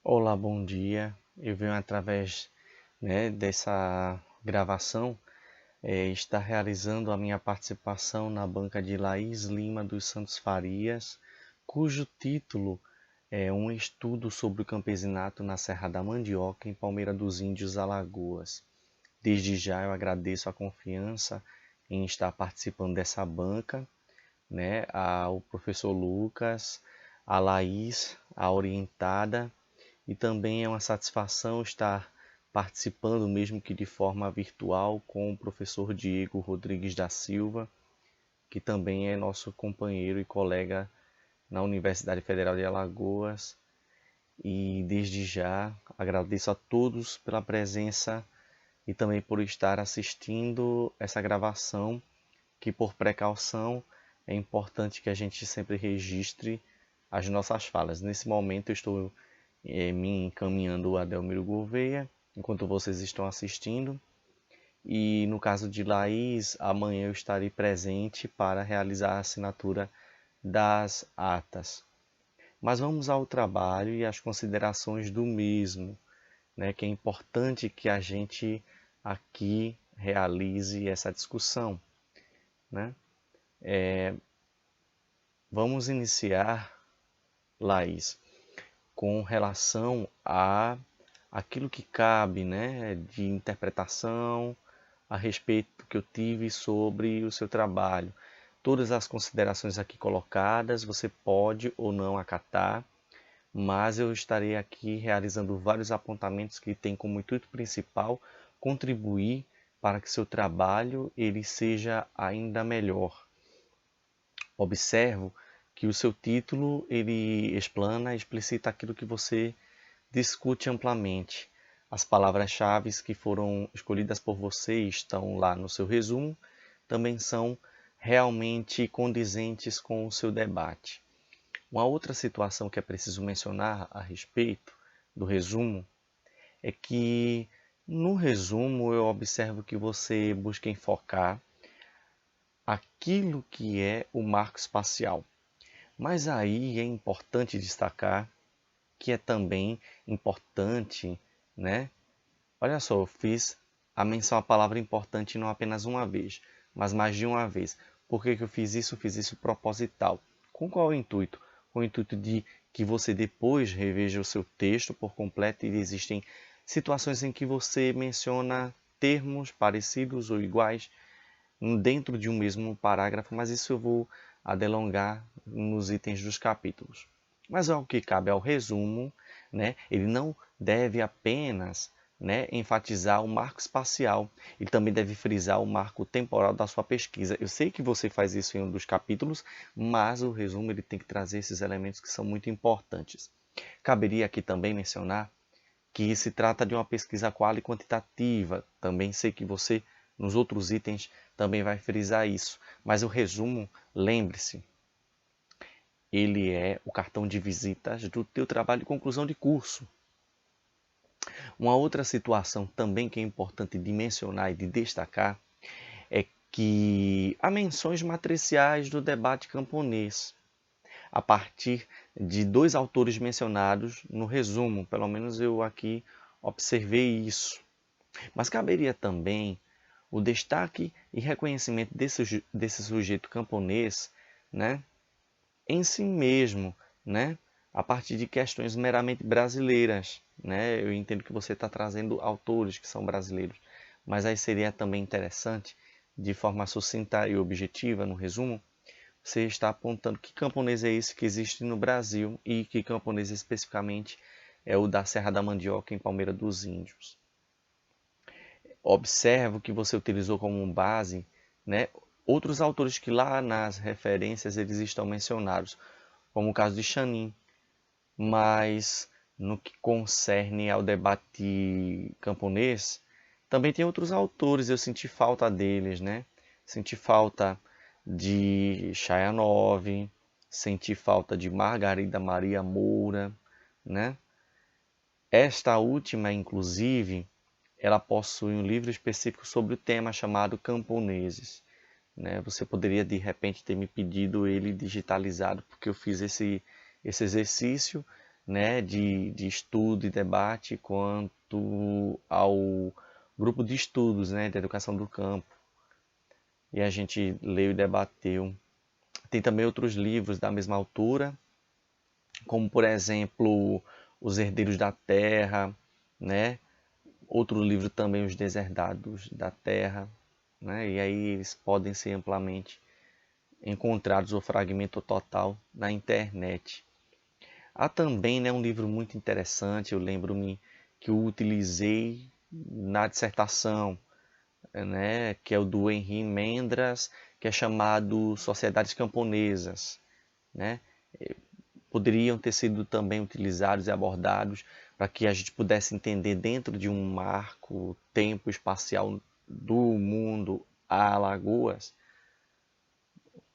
Olá, bom dia. Eu venho através, dessa gravação estar realizando a minha participação na banca de Laís Lima dos Santos Farias, cujo título é um estudo sobre o campesinato na Serra da Mandioca, em Palmeira dos Índios, Alagoas. Desde já eu agradeço a confiança em estar participando dessa banca, ao professor Lucas, a Laís, a orientada, e também é uma satisfação estar participando, mesmo que de forma virtual, com o professor Diego Rodrigues da Silva, que também é nosso companheiro e colega na Universidade Federal de Alagoas. E desde já agradeço a todos pela presença e também por estar assistindo essa gravação, que por precaução é importante que a gente sempre registre as nossas falas. Nesse momento eu estou me encaminhando a Delmiro Gouveia, enquanto vocês estão assistindo. E no caso de Laís, amanhã eu estarei presente para realizar a assinatura das atas. Mas vamos ao trabalho e às considerações do mesmo, que é importante que a gente aqui realize essa discussão. Né? Vamos iniciar, Laís, com relação a aquilo que cabe, de interpretação a respeito que eu tive sobre o seu trabalho. Todas as considerações aqui colocadas você pode ou não acatar, mas eu estarei aqui realizando vários apontamentos que têm como intuito principal contribuir para que seu trabalho ele seja ainda melhor. Observo que o seu título ele explana, explicita aquilo que você discute amplamente. As palavras-chave que foram escolhidas por você estão lá no seu resumo, também são realmente condizentes com o seu debate. Uma outra situação que é preciso mencionar a respeito do resumo é que no resumo eu observo que você busca enfocar aquilo que é o marco espacial. Mas aí é importante destacar que é também importante, né? Olha só, eu fiz a menção à palavra importante não apenas uma vez, mas mais de uma vez. Por que que eu fiz isso? Eu fiz isso proposital. Com qual intuito? Com o intuito de que você depois reveja o seu texto por completo e existem situações em que você menciona termos parecidos ou iguais dentro de um mesmo parágrafo, mas isso eu vou adelongar nos itens dos capítulos. Mas ao que cabe ao resumo, ele não deve apenas enfatizar o marco espacial, ele também deve frisar o marco temporal da sua pesquisa. Eu sei que você faz isso em um dos capítulos, mas o resumo ele tem que trazer esses elementos que são muito importantes. Caberia aqui também mencionar que se trata de uma pesquisa qual e quantitativa. Também sei que você, nos outros itens, também vai frisar isso. Mas o resumo, lembre-se, ele é o cartão de visitas do teu trabalho de conclusão de curso. Uma outra situação também que é importante de mencionar e de destacar é que há menções matriciais do debate camponês, a partir de dois autores mencionados no resumo, pelo menos eu aqui observei isso. Mas caberia também o destaque e reconhecimento desse sujeito camponês, em si mesmo, a partir de questões meramente brasileiras. Eu entendo que você está trazendo autores que são brasileiros, mas aí seria também interessante, de forma sucinta e objetiva, no resumo, você está apontando que camponês é esse que existe no Brasil e que camponês especificamente é o da Serra da Mandioca, em Palmeira dos Índios. Observo que você utilizou como base, outros autores que lá nas referências eles estão mencionados, como o caso de Chanin, mas no que concerne ao debate camponês, também tem outros autores, eu senti falta deles, Senti falta de Chayanov, senti falta de Margarida Maria Moura, Esta última, inclusive, ela possui um livro específico sobre o tema chamado Camponeses. Você poderia, de repente, ter me pedido ele digitalizado, porque eu fiz esse exercício né, de estudo e debate quanto ao grupo de estudos, né, de educação do campo. E a gente leu e debateu. Tem também outros livros da mesma autora, como por exemplo Os Herdeiros da Terra, né? Outro livro também, Os Deserdados da Terra, né? E aí eles podem ser amplamente encontrados o fragmento total na internet. Há também, né, um livro muito interessante, eu lembro-me que eu utilizei na dissertação, né, que é o do Henri Mendras, que é chamado Sociedades Camponesas, né? Poderiam ter sido também utilizados e abordados para que a gente pudesse entender dentro de um marco tempo espacial do mundo a Alagoas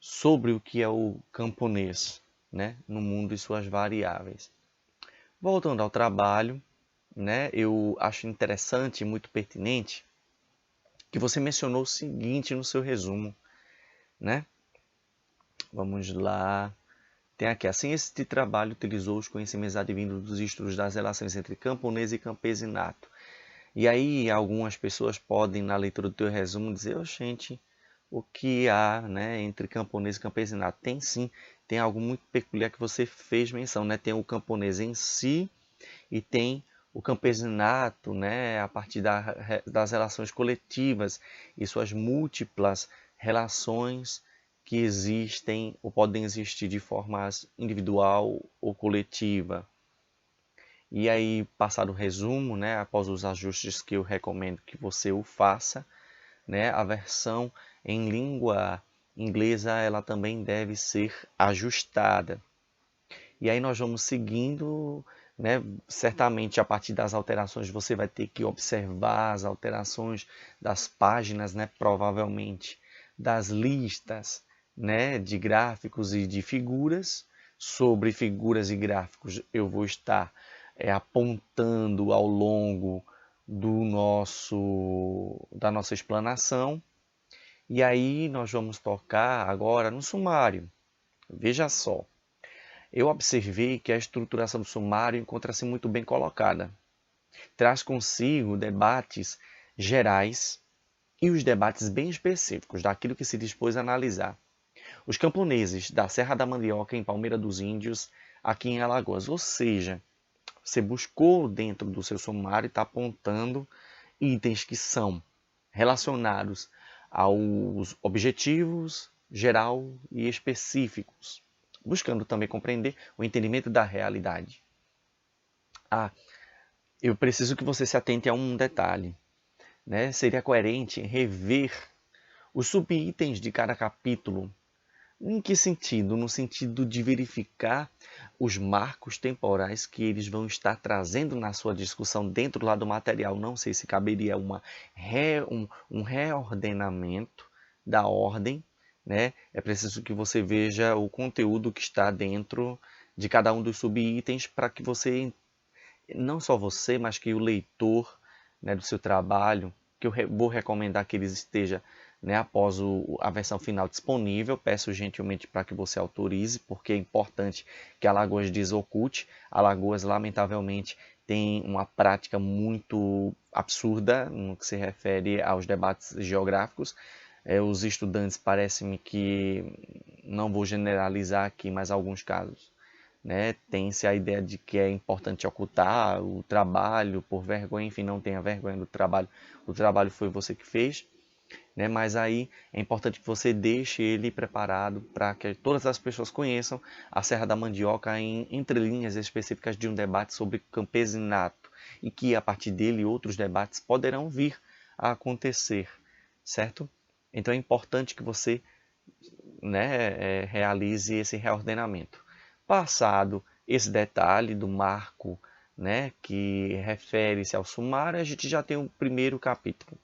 sobre o que é o camponês, né, no mundo e suas variáveis. Voltando ao trabalho, né, eu acho interessante e muito pertinente que você mencionou o seguinte no seu resumo, né? Vamos lá. Tem aqui, assim, este trabalho utilizou os conhecimentos advindos dos estudos das relações entre camponês e campesinato. E aí algumas pessoas podem, na leitura do teu resumo, dizer, gente, o que há, né, entre camponês e campesinato? Tem sim, tem algo muito peculiar que você fez menção, né? Tem o camponês em si e tem o campesinato, né, a partir das relações coletivas e suas múltiplas relações que existem ou podem existir de forma individual ou coletiva. E aí, passado o resumo, né, após os ajustes que eu recomendo que você o faça, né, a versão em língua inglesa ela também deve ser ajustada. E aí nós vamos seguindo, né, certamente a partir das alterações você vai ter que observar as alterações das páginas, né, provavelmente das listas, né, de gráficos e de figuras. Sobre figuras e gráficos eu vou estar apontando ao longo da nossa explanação. E aí nós vamos tocar agora no sumário. Veja só, eu observei que a estruturação do sumário encontra-se muito bem colocada. Traz consigo debates gerais e os debates bem específicos daquilo que se dispôs a analisar. Os camponeses da Serra da Mandioca, em Palmeira dos Índios, aqui em Alagoas. Ou seja, você buscou dentro do seu sumário e está apontando itens que são relacionados aos objetivos geral e específicos, buscando também compreender o entendimento da realidade. Eu preciso que você se atente a um detalhe, né? Seria coerente rever os subitens de cada capítulo. Em que sentido? No sentido de verificar os marcos temporais que eles vão estar trazendo na sua discussão dentro lá do material. Não sei se caberia um reordenamento da ordem, né? É preciso que você veja o conteúdo que está dentro de cada um dos subitens para que você, não só você, mas que o leitor, né, do seu trabalho, que eu vou recomendar que ele esteja, né, após a versão final disponível. Peço gentilmente para que você autorize, porque é importante que Alagoas desoculte. Alagoas, lamentavelmente, tem uma prática muito absurda no que se refere aos debates geográficos. Os estudantes, parece-me que, não vou generalizar aqui, mas alguns casos, né, tem-se a ideia de que é importante ocultar o trabalho por vergonha, enfim, não tenha vergonha do trabalho, o trabalho foi você que fez, né, mas aí é importante que você deixe ele preparado para que todas as pessoas conheçam a Serra da Mandioca em entrelinhas específicas de um debate sobre campesinato e que a partir dele outros debates poderão vir a acontecer, certo? Então é importante que você, né, realize esse reordenamento. Passado esse detalhe do marco, né, que refere-se ao sumário, a gente já tem o primeiro capítulo,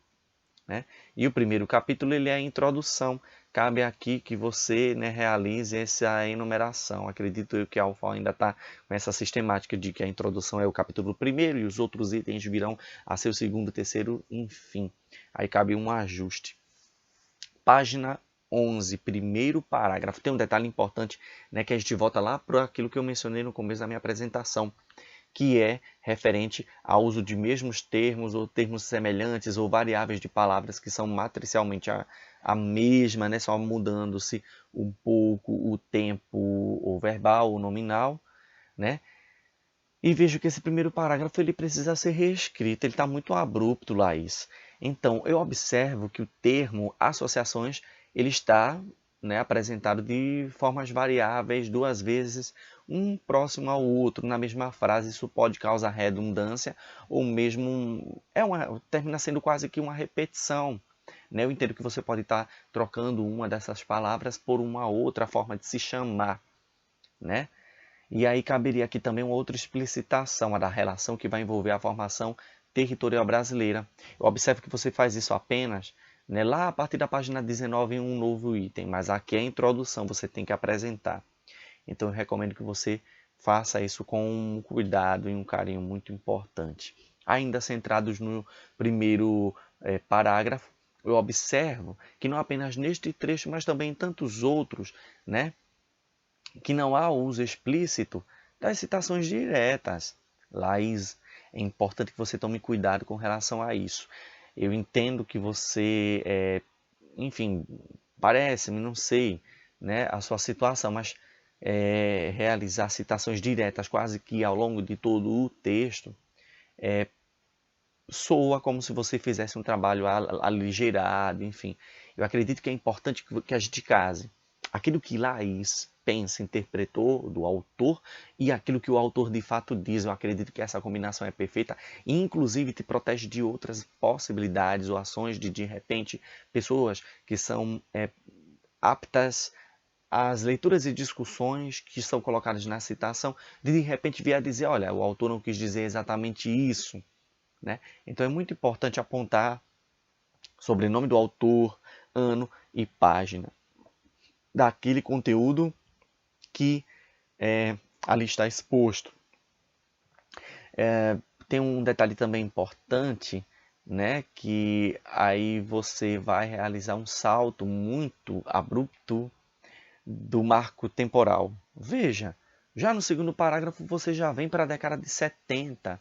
né? E o primeiro capítulo ele é a introdução. Cabe aqui que você, né, realize essa enumeração. Acredito eu que a Alfa ainda está com essa sistemática de que a introdução é o capítulo primeiro e os outros itens virão a ser o segundo, terceiro, enfim. Aí cabe um ajuste. Página 11, primeiro parágrafo. Tem um detalhe importante, né, que a gente volta lá para aquilo que eu mencionei no começo da minha apresentação. que é referente ao uso de mesmos termos ou termos semelhantes ou variáveis de palavras que são matricialmente a mesma, né? Só mudando-se um pouco o tempo, o verbal, o nominal, né? E vejo que esse primeiro parágrafo ele precisa ser reescrito, ele está muito abrupto, Laís. Então, eu observo que o termo associações ele está, né, apresentado de formas variáveis, duas vezes, um próximo ao outro, na mesma frase. Isso pode causar redundância ou mesmo termina sendo quase que uma repetição. Né? Eu entendo que você pode estar trocando uma dessas palavras por uma outra forma de se chamar, né? E aí caberia aqui também uma outra explicitação, a da relação que vai envolver a formação territorial brasileira. Eu observo que você faz isso apenas, né, lá a partir da página 19 em um novo item, mas aqui é a introdução, você tem que apresentar. Então eu recomendo que você faça isso com um cuidado e um carinho muito importante. Ainda centrados no primeiro parágrafo, eu observo que não apenas neste trecho, mas também em tantos outros, né, que não há uso explícito das citações diretas. Laís, é importante que você tome cuidado com relação a isso. Eu entendo que você, enfim, parece-me, não sei, né, a sua situação, mas realizar citações diretas quase que ao longo de todo o texto soa como se você fizesse um trabalho aligeirado, enfim. Eu acredito que é importante que a gente case aquilo que Laís pensa, interpretou do autor e aquilo que o autor de fato diz. Eu acredito que essa combinação é perfeita e inclusive te protege de outras possibilidades ou ações de repente, pessoas que são aptas às leituras e discussões que são colocadas na citação, de repente vir a dizer, olha, o autor não quis dizer exatamente isso. Né? Então é muito importante apontar sobrenome do autor, ano e página daquele conteúdo que ali está exposto. Tem um detalhe também importante, né, que aí você vai realizar um salto muito abrupto do marco temporal. Veja, já no segundo parágrafo você já vem para a década de 70.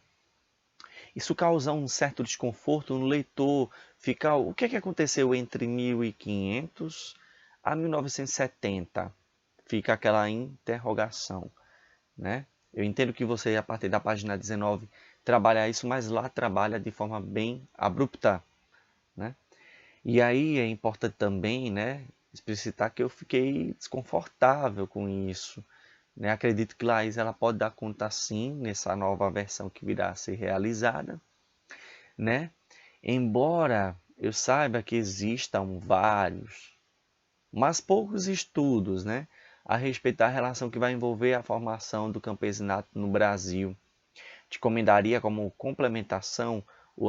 Isso causa um certo desconforto no leitor. Fica, o que aconteceu entre 1500 a 1970? Fica aquela interrogação, né? Eu entendo que você, a partir da página 19, trabalha isso, mas lá trabalha de forma bem abrupta, né? E aí é importante também, né, explicitar que eu fiquei desconfortável com isso. Né? Acredito que Laís ela pode dar conta sim, nessa nova versão que virá a ser realizada, né? Embora eu saiba que existam vários, mas poucos estudos, né, a respeito da relação que vai envolver a formação do campesinato no Brasil. Te recomendaria como complementação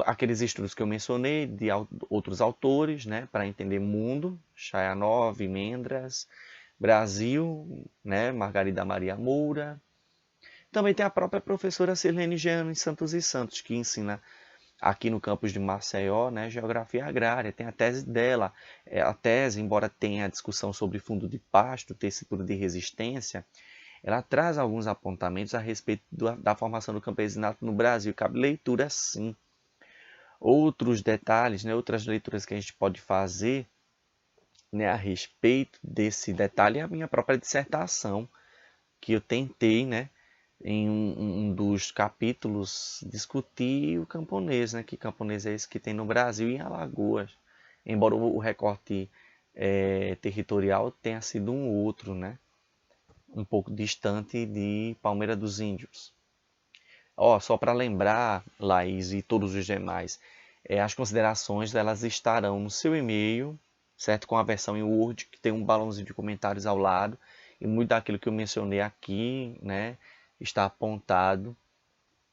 aqueles estudos que eu mencionei de outros autores, né, para entender mundo, Chayanov, Mendras, Brasil, né, Margarida Maria Moura. Também tem a própria professora Sirlene Jeane Santos e Santos, que ensina aqui no campus de Maceió, né, Geografia Agrária. Tem a tese dela. A tese, embora tenha a discussão sobre fundo de pasto, tecitura de resistência, ela traz alguns apontamentos a respeito da formação do campesinato no Brasil. Cabe leitura sim. Outros detalhes, né, outras leituras que a gente pode fazer, né, a respeito desse detalhe é a minha própria dissertação, que eu tentei, né, em um dos capítulos, discutir o camponês, né, que camponês é esse que tem no Brasil e em Alagoas. Embora o recorte territorial tenha sido um outro, né, um pouco distante de Palmeira dos Índios. Só para lembrar, Laís e todos os demais, as considerações elas estarão no seu e-mail, certo? Com a versão em Word, que tem um balãozinho de comentários ao lado, e muito daquilo que eu mencionei aqui, né, está apontado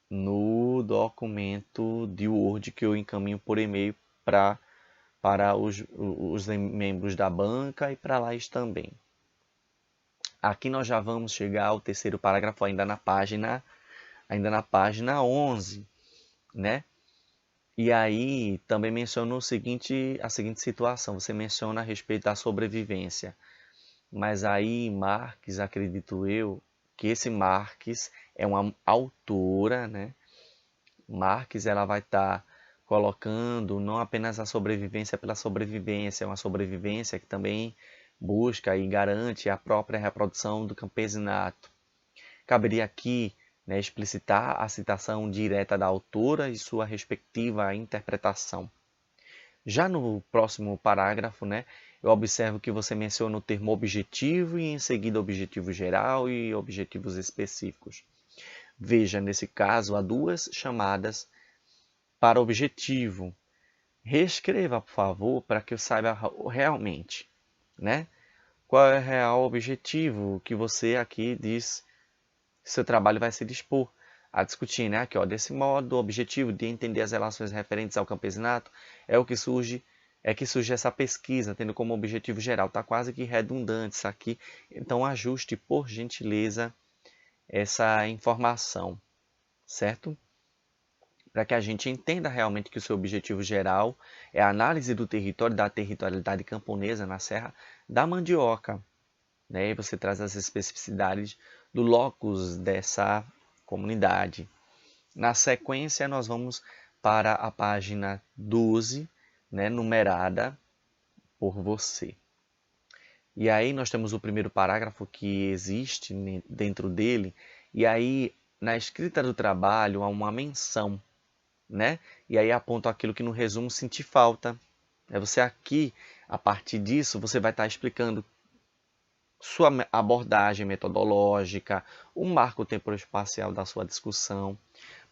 no documento de Word que eu encaminho por e-mail para os membros da banca e para Laís também. Aqui nós já vamos chegar ao terceiro parágrafo ainda na página 11, né? E aí também mencionou a seguinte situação, você menciona a respeito da sobrevivência. Mas aí Marx, acredito eu, que esse Marques é uma autora, né? Marques, ela vai estar colocando não apenas a sobrevivência pela sobrevivência, é uma sobrevivência que também busca e garante a própria reprodução do campesinato. Caberia aqui, né, explicitar a citação direta da autora e sua respectiva interpretação. Já no próximo parágrafo, né, eu observo que você menciona o termo objetivo e em seguida objetivo geral e objetivos específicos. Veja, nesse caso, há duas chamadas para objetivo. Reescreva, por favor, para que eu saiba realmente, né? Qual é o real objetivo que você aqui diz que seu trabalho vai se dispor a discutir, né? Aqui, ó, desse modo, o objetivo de entender as relações referentes ao campesinato é que surge essa pesquisa, tendo como objetivo geral. Está quase que redundante isso aqui. Então, ajuste, por gentileza, essa informação, certo? Para que a gente entenda realmente que o seu objetivo geral é a análise do território, da territorialidade camponesa na Serra da Mandioca. Né? E você traz as especificidades do locus dessa comunidade. Na sequência, nós vamos para a página 12, né, numerada por você. E aí nós temos o primeiro parágrafo que existe dentro dele, e aí na escrita do trabalho há uma menção, né? E aí aponta aquilo que no resumo senti falta. Você aqui, a partir disso, você vai estar explicando sua abordagem metodológica, o marco temporal-espacial da sua discussão,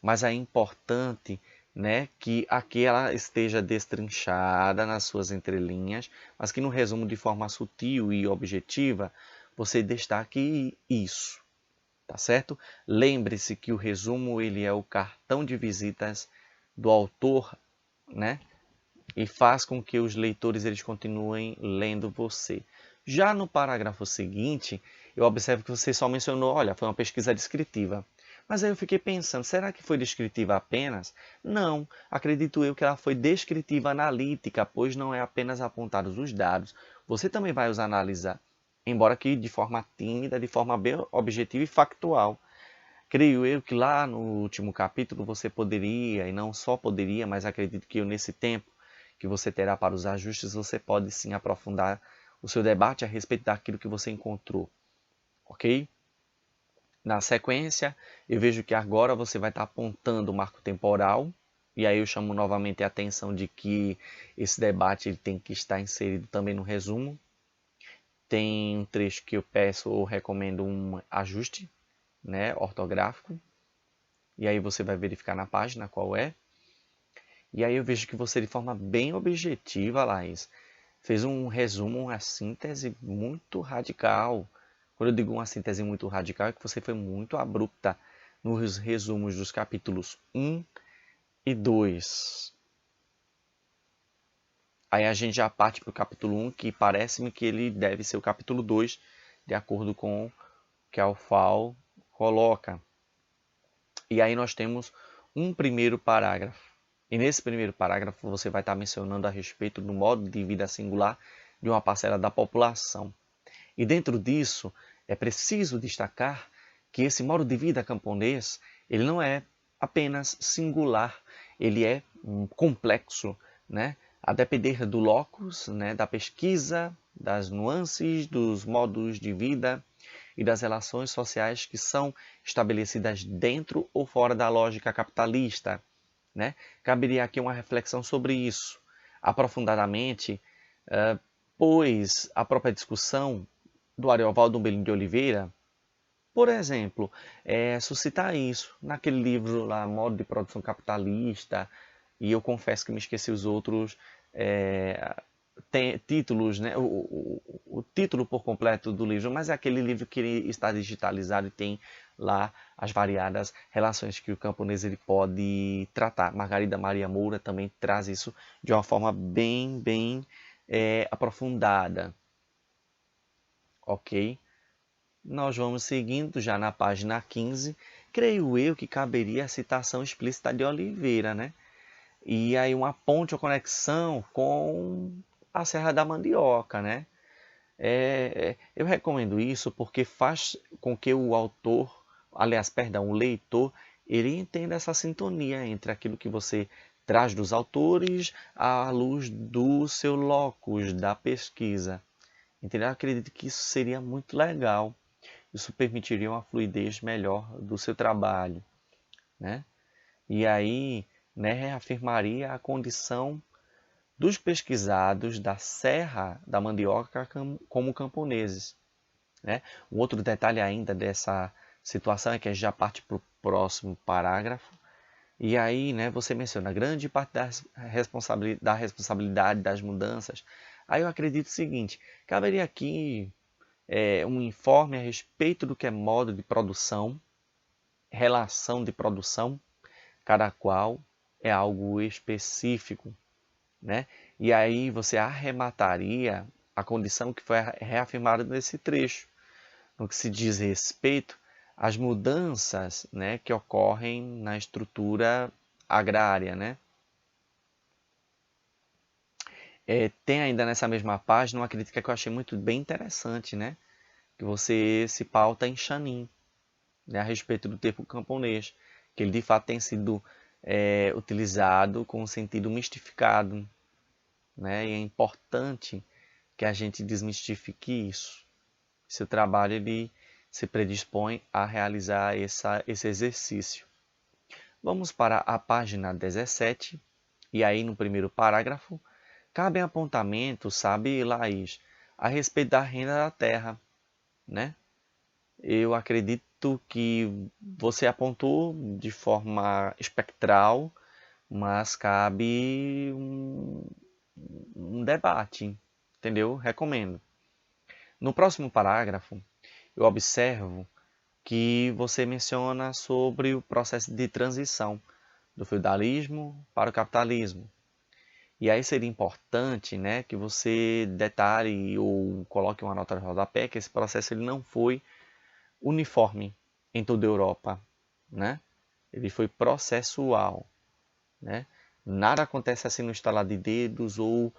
mas é importante, né, que aqui ela esteja destrinchada nas suas entrelinhas, mas que no resumo de forma sutil e objetiva, você destaque isso, tá certo? Lembre-se que o resumo ele é o cartão de visitas do autor, né? E faz com que os leitores eles continuem lendo você. Já no parágrafo seguinte, eu observo que você só mencionou, olha, foi uma pesquisa descritiva. Mas aí eu fiquei pensando, será que foi descritiva apenas? Não, acredito eu que ela foi descritiva analítica, pois não é apenas apontados os dados. Você também vai os analisar, embora que de forma tímida, de forma bem objetiva e factual. Creio eu que lá no último capítulo você poderia, e não só poderia, mas acredito que eu nesse tempo que você terá para os ajustes, você pode sim aprofundar o seu debate a respeito daquilo que você encontrou, ok? Na sequência, eu vejo que agora você vai estar apontando o marco temporal, e aí eu chamo novamente a atenção de que esse debate ele tem que estar inserido também no resumo. Tem um trecho que eu peço ou recomendo um ajuste, né, ortográfico, e aí você vai verificar na página qual é. E aí eu vejo que você, de forma bem objetiva, Laís, fez um resumo, uma síntese muito radical. Quando eu digo uma síntese muito radical, é que você foi muito abrupta nos resumos dos capítulos 1 e 2. Aí a gente já parte para o capítulo 1, que parece-me que ele deve ser o capítulo 2, de acordo com o que a UFAL coloca. E aí nós temos um primeiro parágrafo. E nesse primeiro parágrafo você vai estar mencionando a respeito do modo de vida singular de uma parcela da população. E dentro disso, é preciso destacar que esse modo de vida camponês, ele não é apenas singular, ele é complexo, né? A depender do locus, né? Da pesquisa, das nuances, dos modos de vida e das relações sociais que são estabelecidas dentro ou fora da lógica capitalista. Né? Caberia aqui uma reflexão sobre isso, aprofundadamente, pois a própria discussão do Ariovaldo Umbelino de Oliveira, por exemplo, suscitar isso naquele livro lá, Modo de Produção Capitalista, e eu confesso que me esqueci os outros títulos, né? O título por completo do livro, mas é aquele livro que está digitalizado e tem lá as variadas relações que o camponês ele pode tratar. Margarida Maria Moura também traz isso de uma forma bem aprofundada. Ok? Nós vamos seguindo já na página 15. Creio eu que caberia a citação explícita de Oliveira, né? E aí uma ponte ou conexão com a Serra da Mandioca, né? Eu recomendo isso porque faz com que o autor, aliás, perdão, o leitor, ele entenda essa sintonia entre aquilo que você traz dos autores à luz do seu locus, da pesquisa. Entendeu? Eu acredito que isso seria muito legal. Isso permitiria uma fluidez melhor do seu trabalho, né? E aí, né, reafirmaria a condição dos pesquisados da Serra da Mandioca como camponeses, né? Um outro detalhe ainda dessa situação é que a gente já parte para o próximo parágrafo. E aí, né, você menciona grande parte da responsabilidade das mudanças. Aí eu acredito o seguinte, caberia aqui um informe a respeito do que é modo de produção, relação de produção, cada qual é algo específico, né? E aí você arremataria a condição que foi reafirmada nesse trecho, no que se diz respeito às mudanças, né, que ocorrem na estrutura agrária, né? Tem ainda nessa mesma página uma crítica que eu achei muito bem interessante, né? Que você se pauta em Xanin, né, a respeito do termo camponês, que ele de fato tem sido utilizado com um sentido mistificado, né? E é importante que a gente desmistifique isso. Seu trabalho ele se predispõe a realizar esse exercício. Vamos para a página 17, e aí no primeiro parágrafo, cabem apontamentos, sabe, Laís, a respeito da renda da terra, né? Eu acredito que você apontou de forma espectral, mas cabe um debate, entendeu? Recomendo. No próximo parágrafo, eu observo que você menciona sobre o processo de transição do feudalismo para o capitalismo. E aí seria importante, né, que você detalhe ou coloque uma nota de rodapé que esse processo ele não foi uniforme em toda a Europa, né? Ele foi processual, né? Nada acontece assim no estalar de dedos ou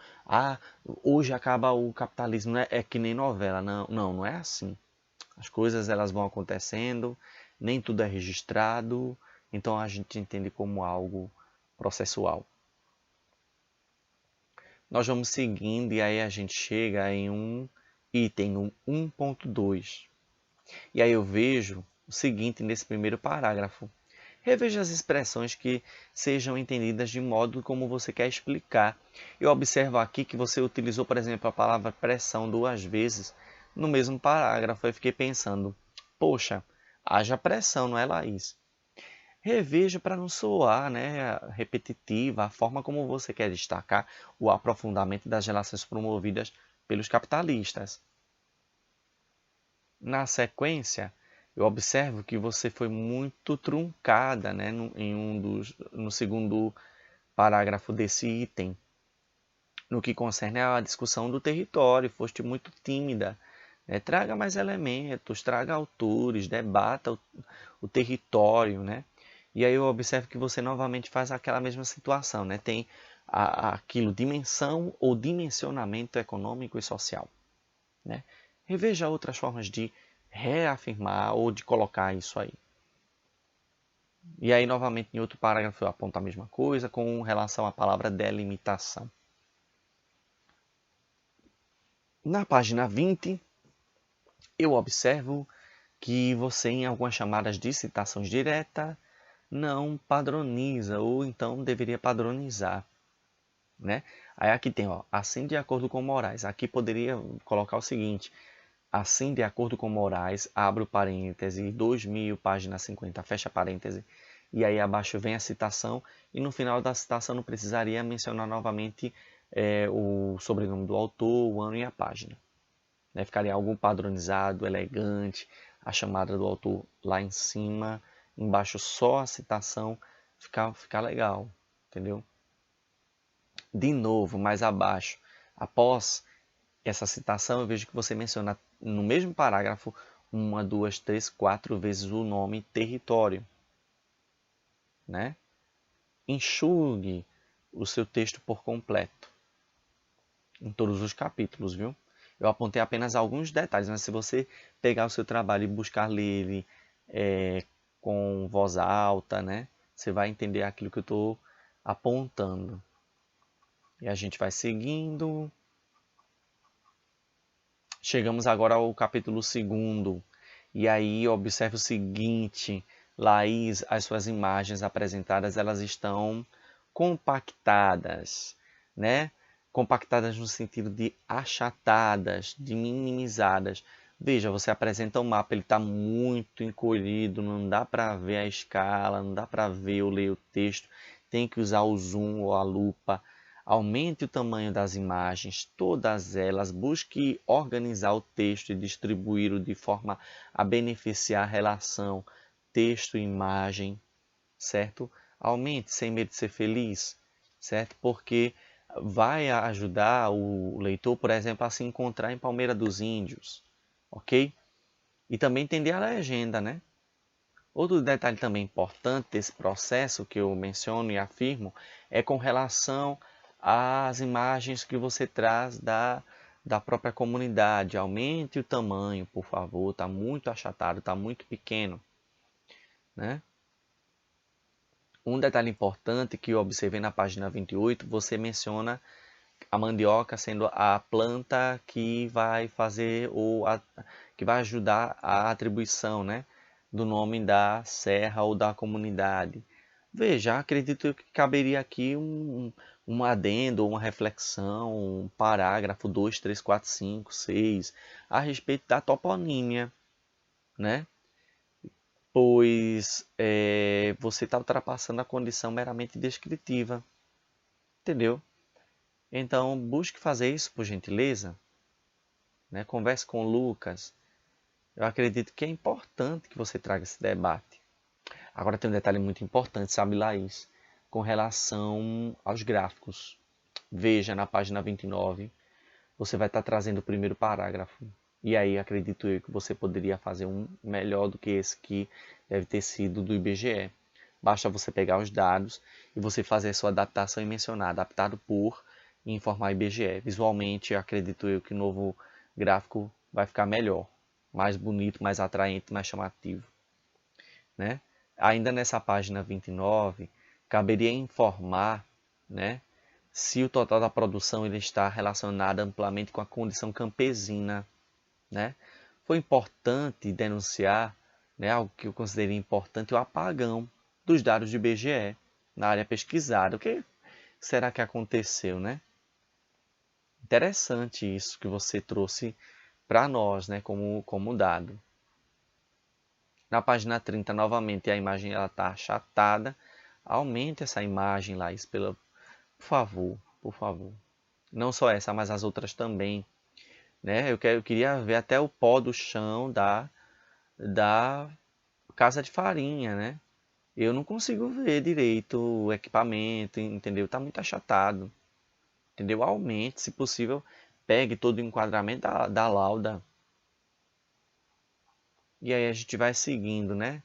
hoje acaba o capitalismo, né? É que nem novela, não é assim. As coisas elas vão acontecendo, nem tudo é registrado, então a gente entende como algo processual. Nós vamos seguindo e aí a gente chega em um item, no 1.2. E aí eu vejo o seguinte nesse primeiro parágrafo. Reveja as expressões que sejam entendidas de modo como você quer explicar. Eu observo aqui que você utilizou, por exemplo, a palavra pressão 2 vezes no mesmo parágrafo. Eu fiquei pensando, poxa, haja pressão, não é, Laís? Reveja para não soar, né, repetitiva a forma como você quer destacar o aprofundamento das relações promovidas pelos capitalistas. Na sequência, eu observo que você foi muito truncada, né, no segundo parágrafo desse item, no que concerne à discussão do território, foste muito tímida. Né? Traga mais elementos, traga autores, debata o território, né? E aí eu observo que você novamente faz aquela mesma situação, né? Tem aquilo, dimensão ou dimensionamento econômico e social, né? Reveja outras formas de reafirmar ou de colocar isso aí. E aí, novamente, em outro parágrafo, eu aponto a mesma coisa com relação à palavra delimitação. Na página 20, eu observo que você, em algumas chamadas de citações direta, não padroniza, ou então deveria padronizar. Né? Aí aqui tem, ó, assim de acordo com Moraes. Aqui poderia colocar o seguinte, assim de acordo com Moraes, abro parêntese, 2000, página 50, fecha parêntese, e aí abaixo vem a citação, e no final da citação não precisaria mencionar novamente o sobrenome do autor, o ano e a página. Né? Ficaria algo padronizado, elegante, a chamada do autor lá em cima, embaixo só a citação, ficar legal, entendeu? De novo, mais abaixo, após essa citação, eu vejo que você menciona no mesmo parágrafo 1, 2, 3, 4 vezes o nome território. Né? Enxugue o seu texto por completo, em todos os capítulos, viu? Eu apontei apenas alguns detalhes, mas se você pegar o seu trabalho e buscar ler ele com voz alta, né, você vai entender aquilo que eu estou apontando. E a gente vai seguindo. Chegamos agora ao capítulo 2. E aí observe o seguinte, Laís, as suas imagens apresentadas, elas estão compactadas, né? Compactadas no sentido de achatadas, de minimizadas. Veja, você apresenta o mapa, ele está muito encolhido, não dá para ver a escala, não dá para ver ou ler o texto. Tem que usar o zoom ou a lupa. Aumente o tamanho das imagens, todas elas. Busque organizar o texto e distribuí-lo de forma a beneficiar a relação texto-imagem, certo? Aumente sem medo de ser feliz, certo? Porque vai ajudar o leitor, por exemplo, a se encontrar em Palmeira dos Índios, ok? E também entender a legenda, né? Outro detalhe também importante desse processo que eu menciono e afirmo é com relação às imagens que você traz da própria comunidade. Aumente o tamanho, por favor, está muito achatado, está muito pequeno, né? Um detalhe importante que eu observei na página 28, você menciona a mandioca sendo a planta que vai fazer que vai ajudar a atribuição, né, do nome da serra ou da comunidade. Veja, acredito que caberia aqui um adendo, uma reflexão, um parágrafo 2, 3, 4, 5, 6 a respeito da toponímia, né? Pois você está ultrapassando a condição meramente descritiva, entendeu? Então, busque fazer isso por gentileza, né? Converse com o Lucas. Eu acredito que é importante que você traga esse debate. Agora tem um detalhe muito importante, sabe, Laís? Com relação aos gráficos. Veja na página 29, você vai estar trazendo o primeiro parágrafo. E aí acredito eu que você poderia fazer um melhor do que esse que deve ter sido do IBGE. Basta você pegar os dados e você fazer a sua adaptação e mencionar, adaptado por e informar IBGE. Visualmente, acredito eu que o novo gráfico vai ficar melhor, mais bonito, mais atraente, mais chamativo, né? Ainda nessa página 29, caberia informar, né, se o total da produção ele está relacionado amplamente com a condição campesina, né? Foi importante denunciar, né, algo que eu considerei importante, o apagão dos dados do IBGE na área pesquisada. O que será que aconteceu, né? Interessante isso que você trouxe para nós, né, como dado. Na página 30, novamente, a imagem está achatada. Aumente essa imagem, Laís, por favor, por favor. Não só essa, mas as outras também, né? Eu queria ver até o pó do chão da casa de farinha, né? Eu não consigo ver direito o equipamento, entendeu? Tá muito achatado, entendeu? Aumente, se possível, pegue todo o enquadramento da lauda. E aí a gente vai seguindo, né?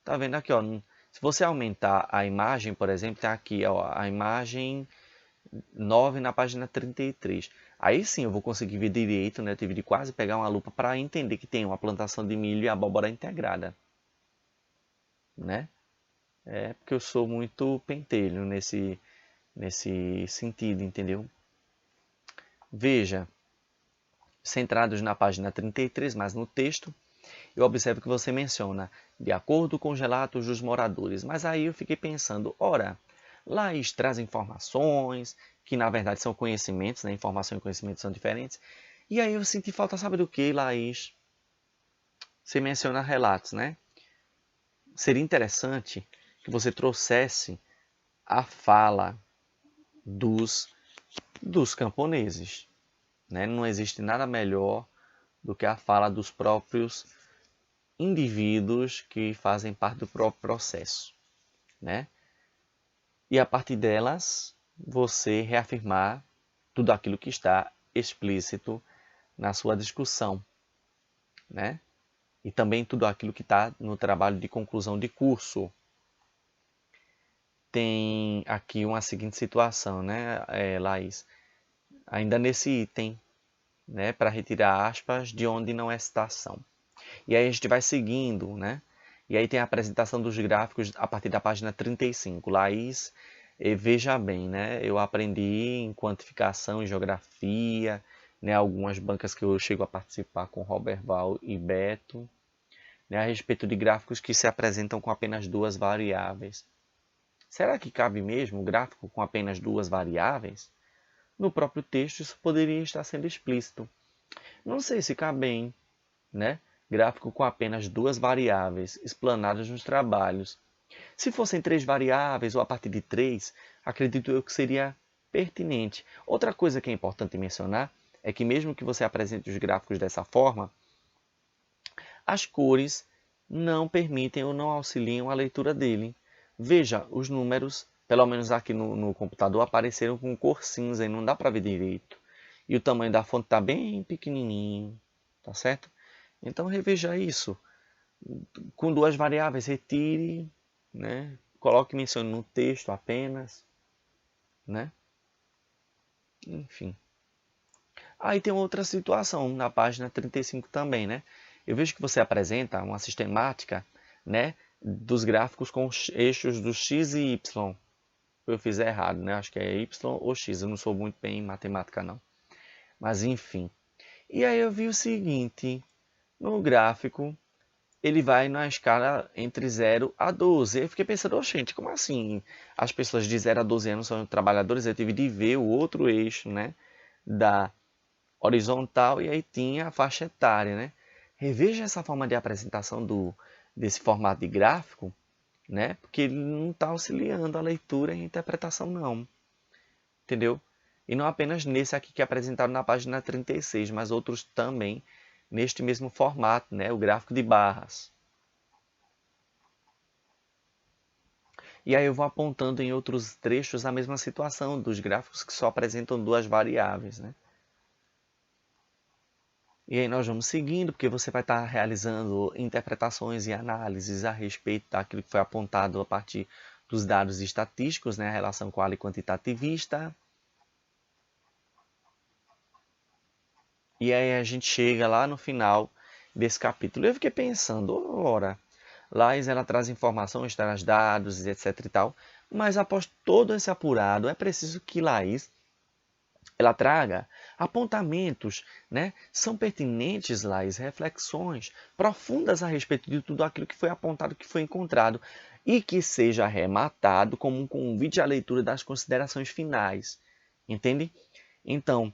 Tá vendo aqui, ó? Se você aumentar a imagem, por exemplo, tem aqui, ó, a imagem 9 na página 33. Aí sim eu vou conseguir ver direito, né? Eu tive de quase pegar uma lupa para entender que tem uma plantação de milho e abóbora integrada, né? É porque eu sou muito pentelho nesse sentido, entendeu? Veja, centrados na página 33, mas no texto, eu observo que você menciona, de acordo com os relatos dos moradores. Mas aí eu fiquei pensando, ora, Laís traz informações, que na verdade são conhecimentos, né? Informação e conhecimento são diferentes. E aí eu senti falta, sabe do que, Laís? Você menciona relatos, né? Seria interessante que você trouxesse a fala dos camponeses, né? Não existe nada melhor do que a fala dos próprios indivíduos que fazem parte do próprio processo, né? E a partir delas, você reafirmar tudo aquilo que está explícito na sua discussão, né? E também tudo aquilo que está no trabalho de conclusão de curso. Tem aqui uma seguinte situação, né, Laís? Ainda nesse item, né, para retirar aspas de onde não é citação. E aí a gente vai seguindo, né? E aí tem a apresentação dos gráficos a partir da página 35. Laís, veja bem, né? Eu aprendi em quantificação e geografia, né? Algumas bancas que eu chego a participar com Robert Val e Beto, né? A respeito de gráficos que se apresentam com apenas duas variáveis. Será que cabe mesmo um gráfico com apenas duas variáveis? No próprio texto isso poderia estar sendo explícito. Não sei se cabe bem, né? Gráfico com apenas duas variáveis explanadas nos trabalhos. Se fossem três variáveis ou a partir de três, acredito eu que seria pertinente. Outra coisa que é importante mencionar é que mesmo que você apresente os gráficos dessa forma, as cores não permitem ou não auxiliam a leitura dele. Veja, os números, pelo menos aqui no computador, apareceram com cor cinza e não dá para ver direito. E o tamanho da fonte está bem pequenininho, tá certo? Então reveja isso. Com duas variáveis, retire, né? Coloque mencione no texto apenas, né? Enfim. Aí tem outra situação na página 35 também, né? Eu vejo que você apresenta uma sistemática, né, dos gráficos com os eixos do x e y. Eu fiz errado, né? Acho que é y ou x. Eu não sou muito bem em matemática, não. Mas enfim. E aí eu vi o seguinte, no gráfico ele vai na escala entre 0 a 12. Eu fiquei pensando, gente, como assim? As pessoas de 0 a 12 anos são trabalhadores, eu tive de ver o outro eixo, né, da horizontal, e aí tinha a faixa etária, né? Reveja essa forma de apresentação desse formato de gráfico, né? Porque ele não está auxiliando a leitura e a interpretação, não. Entendeu? E não apenas nesse aqui que é apresentado na página 36, mas outros também neste mesmo formato, né? O gráfico de barras. E aí eu vou apontando em outros trechos a mesma situação dos gráficos que só apresentam duas variáveis, né? E aí nós vamos seguindo, porque você vai estar realizando interpretações e análises a respeito daquilo que foi apontado a partir dos dados estatísticos, né? A relação qual e quantitativista. E aí a gente chega lá no final desse capítulo. Eu fiquei pensando, ora, Laís ela traz informações, traz dados, etc e tal, mas após todo esse apurado, é preciso que Laís ela traga apontamentos, né? São pertinentes, Laís, reflexões profundas a respeito de tudo aquilo que foi apontado, que foi encontrado, e que seja arrematado como um convite à leitura das considerações finais. Entende? Então,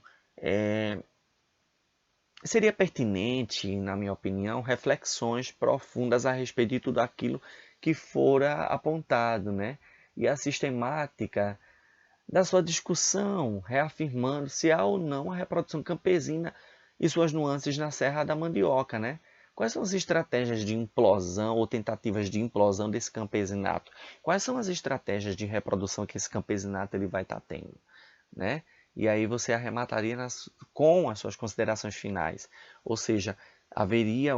seria pertinente, na minha opinião, reflexões profundas a respeito de tudo aquilo que fora apontado, né? E a sistemática da sua discussão, reafirmando se há ou não a reprodução campesina e suas nuances na Serra da Mandioca, né? Quais são as estratégias de implosão ou tentativas de implosão desse campesinato? Quais são as estratégias de reprodução que esse campesinato ele vai estar tendo, né? E aí você arremataria com as suas considerações finais. Ou seja, haveria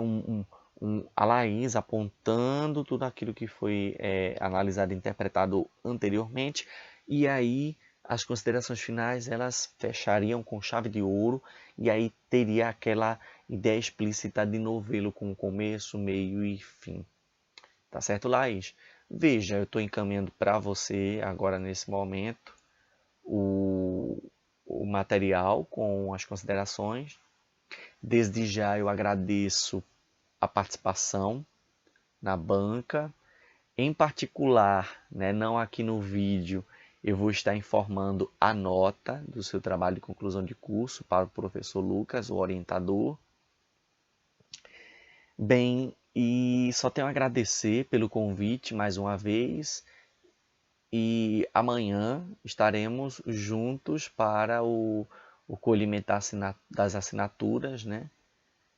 a Laís apontando tudo aquilo que foi analisado e interpretado anteriormente, e aí as considerações finais elas fechariam com chave de ouro, e aí teria aquela ideia explícita de novelo com começo, meio e fim. Tá certo, Laís? Veja, eu estou encaminhando para você agora nesse momento o, o material com as considerações. Desde já eu agradeço a participação na banca. Em particular, né, não aqui no vídeo, eu vou estar informando a nota do seu trabalho de conclusão de curso para o professor Lucas, o orientador. Bem, e só tenho a agradecer pelo convite mais uma vez. E amanhã estaremos juntos para o colhimento das assinaturas, né?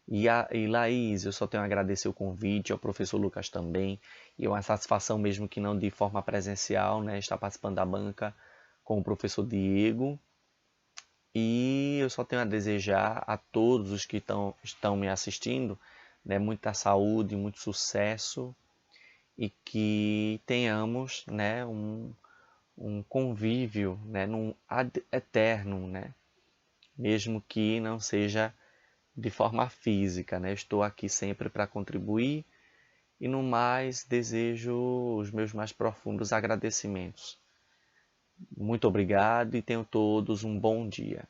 E Laís, eu só tenho a agradecer o convite, ao professor Lucas também, e é uma satisfação mesmo que não de forma presencial, né? Estar participando da banca com o professor Diego. E eu só tenho a desejar a todos os que estão me assistindo, né? Muita saúde, muito sucesso, e que tenhamos, né, um convívio, né, num ad eterno, né, mesmo que não seja de forma física, né? Estou aqui sempre para contribuir e, no mais, desejo os meus mais profundos agradecimentos. Muito obrigado e tenham todos um bom dia.